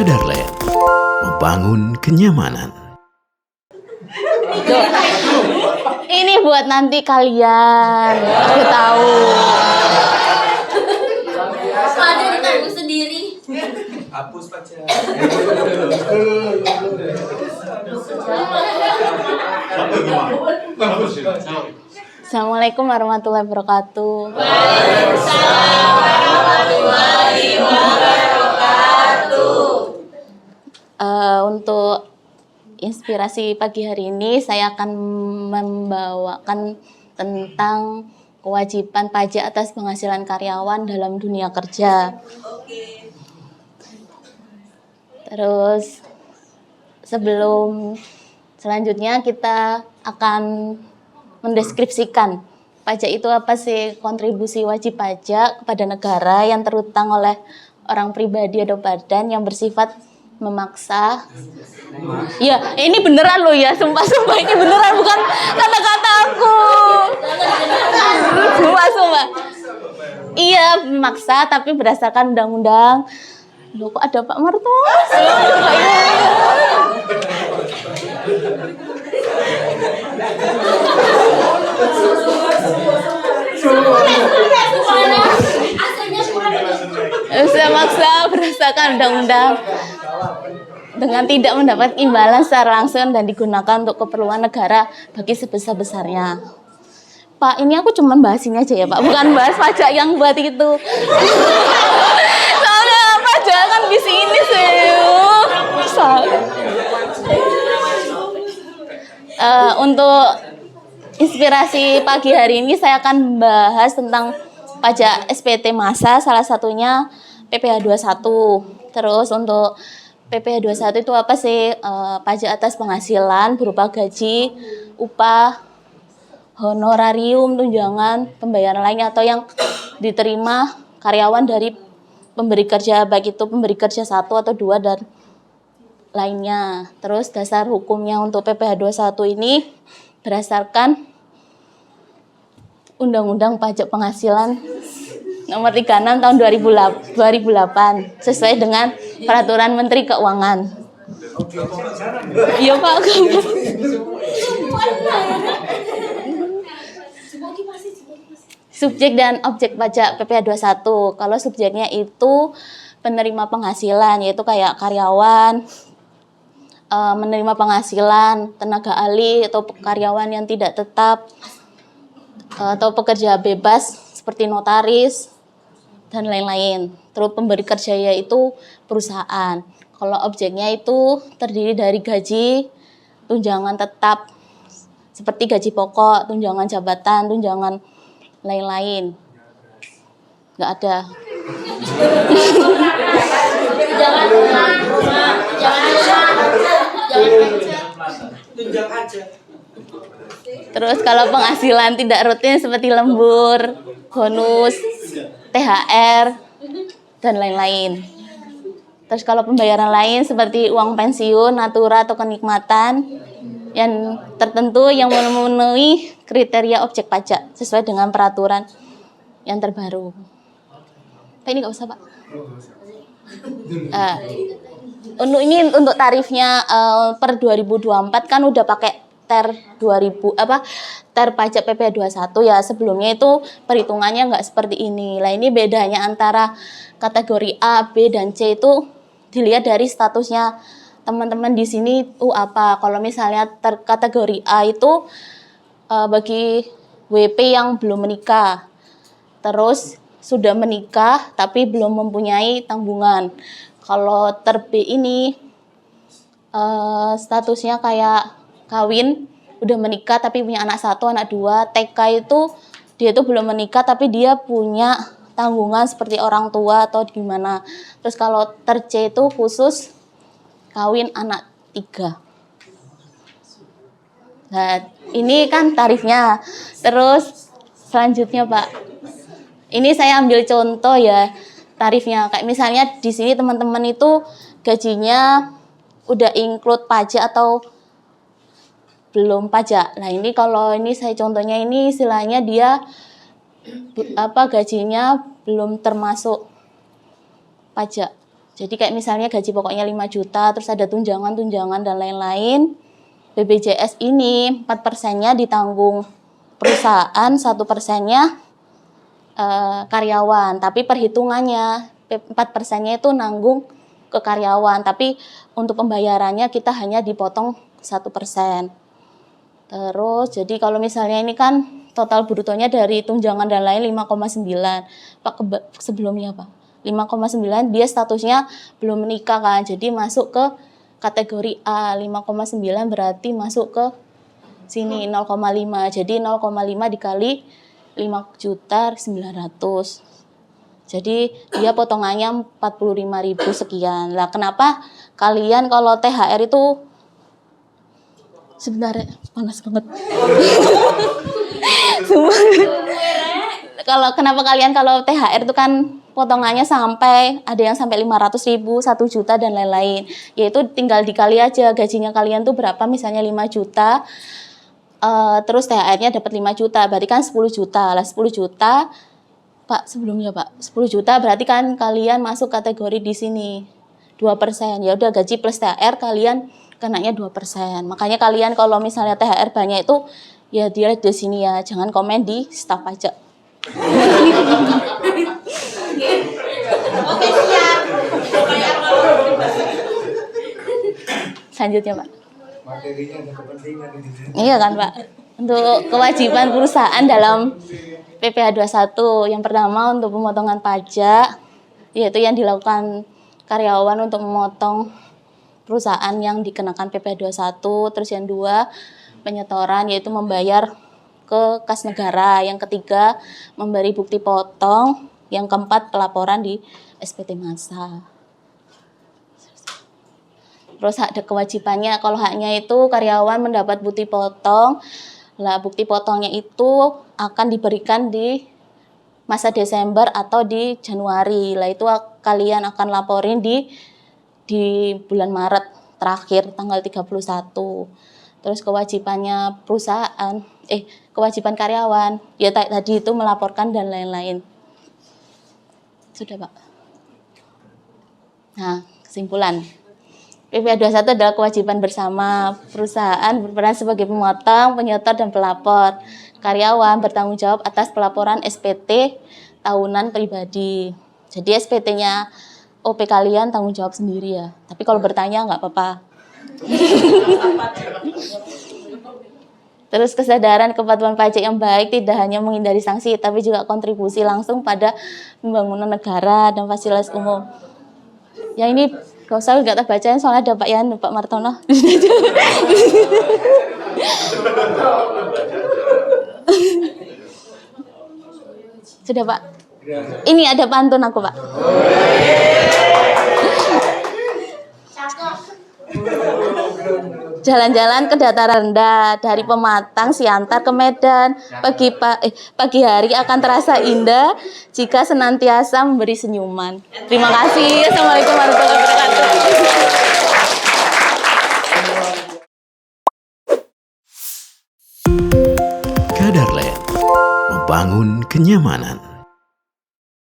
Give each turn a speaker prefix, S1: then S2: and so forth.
S1: Kadarland, membangun kenyamanan.
S2: Tuh. Ini buat nanti kalian. Aku tahu.
S3: Ada ditanggung sendiri.
S4: Hapus pacar.
S2: Assalamualaikum warahmatullahi wabarakatuh.
S3: Waalaikumsalam warahmatullahi wabarakatuh.
S2: Untuk inspirasi pagi hari ini saya akan membawakan tentang kewajiban pajak atas penghasilan karyawan dalam dunia kerja. Terus selanjutnya kita akan mendeskripsikan pajak itu apa sih, kontribusi wajib pajak kepada negara yang terutang oleh orang pribadi atau badan yang bersifat memaksa. Ya, ini beneran loh ya, sumpah ini beneran, bukan kata-kata aku. Sumpah. Iya, memaksa tapi berdasarkan undang-undang. Loh, kok ada Pak Martos? Bisa maksa berdasarkan undang-undang dengan tidak mendapat imbalan secara langsung dan digunakan untuk keperluan negara bagi sebesar-besarnya. Pak, ini aku cuma bahas ini aja ya Pak, bukan bahas pajak yang buat itu. Soalnya pajak kan di sini sih. Untuk inspirasi pagi hari ini saya akan bahas tentang pajak SPT massa, salah satunya PPh 21. Terus untuk PPh 21 itu apa sih? Pajak atas penghasilan berupa gaji, upah, honorarium, tunjangan, pembayaran lainnya atau yang diterima karyawan dari pemberi kerja, baik itu pemberi kerja 1 atau 2 dan lainnya. Terus dasar hukumnya untuk PPh 21 ini berdasarkan Undang-Undang Pajak Penghasilan Nomor 36 tahun 2008 sesuai dengan Peraturan Menteri Keuangan. Iya Pak. Subjek dan objek pajak PPh 21. Kalau subjeknya itu penerima penghasilan, yaitu kayak karyawan, menerima penghasilan, tenaga ahli atau karyawan yang tidak tetap, atau pekerja bebas seperti notaris dan lain-lain. Terus pemberi kerja yaitu perusahaan. Kalau objeknya itu terdiri dari gaji, tunjangan tetap seperti gaji pokok, tunjangan jabatan, tunjangan lain-lain. Nggak ada.
S4: Tunjang aja.
S2: Terus kalau penghasilan tidak rutin seperti lembur, bonus, THR, dan lain-lain. Terus kalau pembayaran lain seperti uang pensiun, natura atau kenikmatan yang tertentu yang memenuhi kriteria objek pajak sesuai dengan peraturan yang terbaru. Pak, ini nggak usah Pak. Untuk tarifnya per 2024 kan udah pakai ter pajak PPh 21 ya. Sebelumnya itu perhitungannya nggak seperti ini. Lah ini bedanya antara kategori A, B dan C itu dilihat dari statusnya teman-teman di sini apa. Kalau misalnya kategori A itu bagi WP yang belum menikah. Terus sudah menikah tapi belum mempunyai tanggungan. Kalau ter B ini statusnya kayak kawin, udah menikah tapi punya anak 1, anak 2. TK itu dia tuh belum menikah tapi dia punya tanggungan seperti orang tua atau gimana. Terus kalau ter C itu khusus kawin anak 3. Nah, ini kan tarifnya. Terus selanjutnya Pak, ini saya ambil contoh ya tarifnya. Kayak misalnya di sini teman-teman itu gajinya udah include pajak atau belum pajak. Nah ini kalau ini saya contohnya ini istilahnya dia gajinya belum termasuk pajak. Jadi kayak misalnya gaji pokoknya 5 juta, terus ada tunjangan-tunjangan dan lain-lain. BPJS ini 4%-nya ditanggung perusahaan, 1%-nya karyawan. Tapi perhitungannya 4%-nya itu nanggung ke karyawan. Tapi untuk pembayarannya kita hanya dipotong 1%. Terus jadi kalau misalnya ini kan total brutonya dari tunjangan dan lain 5,9. Pak sebelumnya Pak. 5,9 dia statusnya belum menikah kan. Jadi masuk ke kategori A. 5,9 berarti masuk ke sini 0,5. Jadi 0,5 dikali 5.900.000. Jadi dia potongannya 45.000 sekian. Lah kenapa kalian kalau THR itu sebenarnya panas banget. Kenapa kalian kalau THR itu kan potongannya sampai ada yang sampai 500.000, 1 juta dan lain-lain. Yaitu tinggal dikali aja gajinya kalian tuh berapa, misalnya 5 juta. Terus THR-nya dapat 5 juta, berarti kan 10 juta. Lah 10 juta Pak, sebelumnya Pak, 10 juta berarti kan kalian masuk kategori di sini 2%. Ya udah gaji plus THR kalian kenanya 2%. Makanya kalian kalau misalnya THR banyak itu ya dilihat di sini ya, jangan komen di staf pajak.
S3: Oke, siap.
S2: Selanjutnya Pak.
S4: Materinya ada kepentingan ini.
S2: Iya kan Pak. Untuk kewajiban perusahaan dalam PPh 21, yang pertama untuk pemotongan pajak, yaitu yang dilakukan karyawan untuk memotong perusahaan yang dikenakan PPh 21. Terus yang dua, penyetoran, yaitu membayar ke kas negara. Yang ketiga, memberi bukti potong. Yang keempat, pelaporan di SPT Massa. Terus hak kewajibannya, kalau haknya itu karyawan mendapat bukti potong. Lah bukti potongnya itu akan diberikan di masa Desember atau di Januari. Lah itu kalian akan laporin di bulan Maret terakhir tanggal 31. Terus kewajibannya perusahaan, kewajiban karyawan, ya tadi itu melaporkan dan lain-lain. Sudah Pak. Nah, kesimpulan. PPh 21 adalah kewajiban bersama. Perusahaan berperan sebagai pemotong, penyetor, dan pelapor. Karyawan bertanggung jawab atas pelaporan SPT tahunan pribadi. Jadi SPT-nya OP kalian tanggung jawab sendiri ya. Tapi kalau bertanya nggak apa-apa. Terus kesadaran kepatuhan pajak yang baik tidak hanya menghindari sanksi, tapi juga kontribusi langsung pada pembangunan negara dan fasilitas umum. Ya ini gak usah tak bacain, soalnya ada Pak Yan, Pak Martono. Sudah Pak. Ini ada pantun aku Pak. Jalan-jalan ke dataran rendah, dari Pematang, Siantar ke Medan. Pagi hari akan terasa indah jika senantiasa memberi senyuman. Terima kasih. Assalamualaikum warahmatullahi wabarakatuh.
S1: Kadarland, membangun kenyamanan.